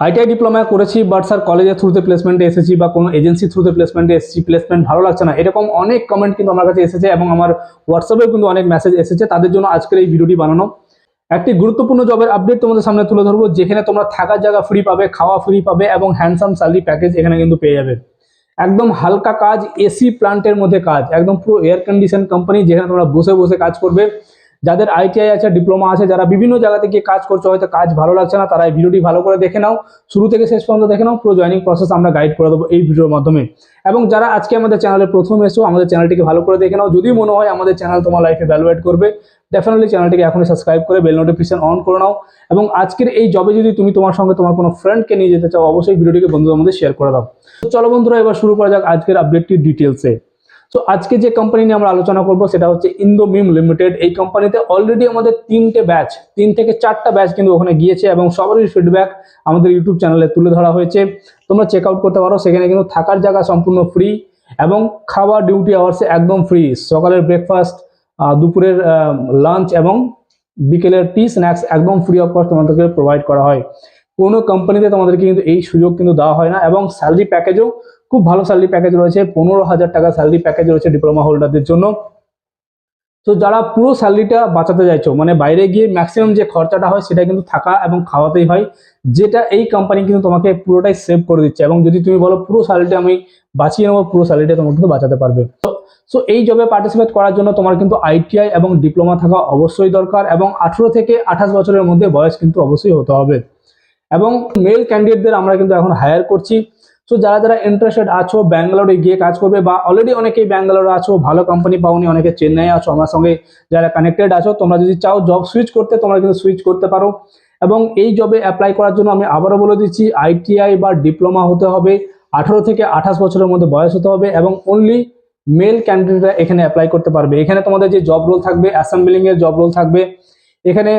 ITI diploma করেছি, but sir কলেজের থ্রুতে প্লেসমেন্টে এসেছি বা কোনো এজেন্সি থ্রুতে প্লেসমেন্টে এসেছি, প্লেসমেন্ট ভালো লাগছে না, এরকম অনেক কমেন্ট কিন্তু আমার কাছে এসেছে এবং আমার হোয়াটসঅ্যাপেও কিন্তু অনেক মেসেজ এসেছে। তাদের জন্য আজকের এই ভিডিওটি বানানো। একটি গুরুত্বপূর্ণ জবের আপডেট তোমাদের সামনে তুলে ধরবো, যেখানে তোমরা থাকার জায়গা ফ্রি পাবে, খাওয়া ফ্রি পাবে এবং হ্যান্ডসাম স্যালারি প্যাকেজ এখানে কিন্তু পেয়ে যাবে। একদম হালকা কাজ, এসি প্লান্টের মধ্যে কাজ, একদম পুরো এয়ার কন্ডিশন কোম্পানি, যেখানে তোমরা বসে বসে কাজ করবে। যাদের আইটিআই আছে, ডিপ্লোমা আছে, যারা বিভিন্ন জায়গা থেকে কাজ করছো, হয়তো কাজ ভালো লাগছে না, তারা এই ভিডিওটি ভালো করে দেখে নাও, শুরু থেকে শেষ পর্যন্ত দেখে নাও। পুরো জয়েনিং প্রসেস আমরা গাইড করে দেবো এই ভিডিওর মাধ্যমে। এবং যারা আজকে আমাদের চ্যানেলে প্রথম এসো, আমাদের চ্যানেলটিকে ভালো করে দেখে নাও। যদি মনে হয় আমাদের চ্যানেল তোমার লাইফে ভ্যালু অ্যাড করবে, ডেফিনেটলি চ্যানেলটিকে এখনই সাবস্ক্রাইব করে বেল নোটিফিকেশন অন করে নাও। এবং আজকের এই জবে যদি তুমি তোমার সঙ্গে তোমার কোনো ফ্রেন্ডকে নিয়ে যেতে চাও, অবশ্যই ভিডিওটিকে বন্ধুদের মধ্যে শেয়ার করে দাও। তো চলো বন্ধুরা, এবার শুরু করা যাক আজকের আপডেটটি ডিটেলসে। তো আজকে যে কোম্পানি নিয়ে আমরা আলোচনা করবো সেটা হচ্ছে ইন্দোমিম লিমিটেড। এই কোম্পানিতে অলরেডি আমাদের 3 থেকে 4টা ব্যাচ কিন্তু ওখানে গিয়েছে এবং সবারই ফিডব্যাক আমাদের ইউটিউব চ্যানেলে তুলে ধরা হয়েছে। তোমরা চেক আউট করতে পারো। সেখানে কিন্তু থাকার জায়গা সম্পূর্ণ ফ্রি এবং খাওয়া ডিউটি আওয়ার্সে একদম ফ্রি। সকালের ব্রেকফাস্ট, দুপুরের লাঞ্চ এবং বিকেলের টি স্ন্যাক্স একদম ফ্রি অফ কস্ট তোমাদেরকে প্রোভাইড করা হয়। কোনো কোম্পানিতে তোমাদেরকে কিন্তু এই সুযোগ কিন্তু দেওয়া হয় না। এবং স্যালারি প্যাকেজও খুব ভালো স্যালারি প্যাকেজ রয়েছে, 15,000 টাকা স্যালারি প্যাকেজ রয়েছে ডিপ্লোমা হোল্ডারদের জন্য। তো যারা পুরো স্যালারিটা বাঁচাতে চাইছো, মানে বাইরে গিয়ে ম্যাক্সিমাম যে খরচাটা হয় সেটা কিন্তু থাকা এবং খাওয়াতেই হয়, যেটা এই কোম্পানি কিন্তু তোমাকে পুরোটাই সেভ করে দিচ্ছে। এবং যদি তুমি বলো পুরো স্যালারিটা আমি বাঁচিয়ে নেবো, পুরো স্যালারিটা তোমাকে কিন্তু বাঁচাতে পারবে। সো এই জবে পার্টিসিপেট করার জন্য তোমার কিন্তু আইটিআই এবং ডিপ্লোমা থাকা অবশ্যই দরকার এবং 18 থেকে 28 বছরের মধ্যে বয়স কিন্তু অবশ্যই হতে হবে। এবং মেল ক্যান্ডিডেটদের আমরা কিন্তু এখন হায়ার করছি। সো যারা যারা ইন্টারেস্টেড আছো ব্যাঙ্গালোরে গিয়ে কাজ করবে, বা অলরেডি অনেকেই ব্যাঙ্গালোরে আছো, ভালো কোম্পানি পাওনি, অনেকে চেন্নাই আছো, আমার সঙ্গে যারা কানেক্টেড আছো, তোমরা যদি চাও জব সুইচ করতে, তোমরা কিন্তু সুইচ করতে পারো। এবং এই জবে অ্যাপ্লাই করার জন্য আমি আবারও বলে দিচ্ছি, আইটিআই বা ডিপ্লোমা হতে হবে, 18 থেকে 28 বছরের মধ্যে বয়স হতে হবে এবং অনলি মেল ক্যান্ডিডেটরা এখানে অ্যাপ্লাই করতে পারবে। এখানে তোমাদের যে জব রোল থাকবে, অ্যাসেম্বলিং এর জব রোল থাকবে। এখানে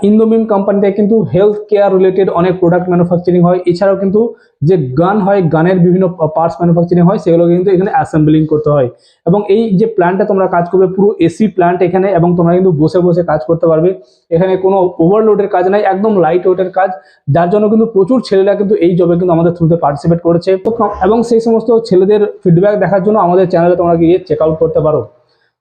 ইন্দোমিম কোম্পানিতে কিন্তু হেলথ কেয়ার রিলেটেড অনেক প্রোডাক্ট ম্যানুফ্যাকচারিং হয়। এছাড়াও কিন্তু যে গান হয়, গানের বিভিন্ন পার্টস ম্যানুফ্যাকচারিং হয়, সেগুলো কিন্তু এখানে অ্যাসেম্বলিং করতে হয়। এবং এই যে প্ল্যান্টটা তোমরা কাজ করবে, পুরো এসি প্ল্যান্ট এখানে, এবং তোমরা কিন্তু বসে বসে কাজ করতে পারবে। এখানে কোনো ওভারলোডের কাজ নাই, একদম লাইট ওয়েটের কাজ, যার জন্য কিন্তু প্রচুর ছেলেরা কিন্তু এই জবে কিন্তু আমাদের থ্রুতে পার্টিসিপেট করেছে। এবং সেই সমস্ত ছেলেদের ফিডব্যাক দেখার জন্য আমাদের চ্যানেলে তোমরা গিয়ে চেক আউট করতে পারো।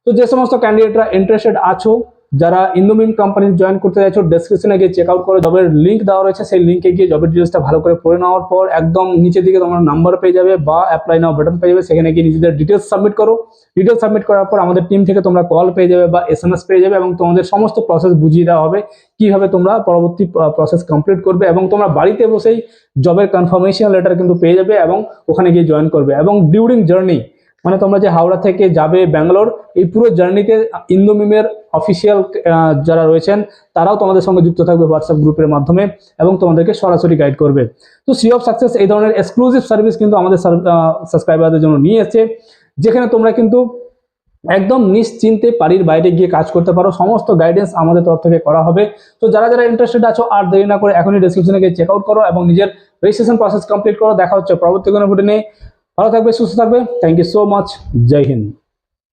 তো যে সমস্ত ক্যান্ডিডেটরা ইন্টারেস্টেড আছো, যারা ইন্দোমিম কোম্পানি জয়েন করতে চাইছো, ডেসক্রিপশনে গিয়ে চেক আউট করে জবের লিঙ্ক দেওয়া রয়েছে, সেই লিঙ্কে গিয়ে জবের ডিটেলসটা ভালো করে পড়ে নেওয়ার পর একদম নিচের দিকে তোমরা নাম্বার পেয়ে যাবে বা অ্যাপ্লাই নাও বাটন পেয়ে যাবে। সেখানে গিয়ে নিজেদের ডিটেলস সাবমিট করো। ডিটেলস সাবমিট করার পর আমাদের টিম থেকে তোমরা কল পেয়ে যাবে বা এসএমএস পেয়ে যাবে এবং তোমাদের সমস্ত প্রসেস বুঝিয়ে দেওয়া হবে কিভাবে তোমরা পরবর্তী প্রসেস কমপ্লিট করবে। এবং তোমরা বাড়িতে বসেই জবের কনফার্মেশন লেটার কিন্তু পেয়ে যাবে এবং ওখানে গিয়ে জয়েন করবে। এবং ডিউরিং জার্নি, মানে তোমরা যে হাওড়া থেকে যাবে ব্যাঙ্গালোর, এই পুরো জার্নিতে ইন্দোমিমের অফিসিয়াল যারা রয়েছেন তারাও তোমাদের সঙ্গে যুক্ত থাকবে হোয়াটসঅ্যাপ গ্রুপের মাধ্যমে এবং তোমাদেরকে সরাসরি গাইড করবে। তো সি অফ সাকসেস এই ধরনের এক্সক্লুসিভ সার্ভিস কিন্তু আমাদের সাবস্ক্রাইবারদের জন্য নিয়ে এসেছে, যেখানে তোমরা কিন্তু একদম নিশ্চিন্তে বাড়ির বাইরে গিয়ে কাজ করতে পারো। সমস্ত গাইডেন্স আমাদের তরফ থেকে করা হবে। তো যারা যারা ইন্টারেস্টেড আছো, আর দেরি না করে এখনই ডেসক্রিপশনে গিয়ে চেক আউট করো এবং নিজের রেজিস্ট্রেশন প্রসেস কমপ্লিট করো। দেখা হচ্ছে পরবর্তী কোনো ভিডিও নিয়ে। ভালো থাকবে, সুস্থ থাকবে। Thank you so much. জয় হিন্দ।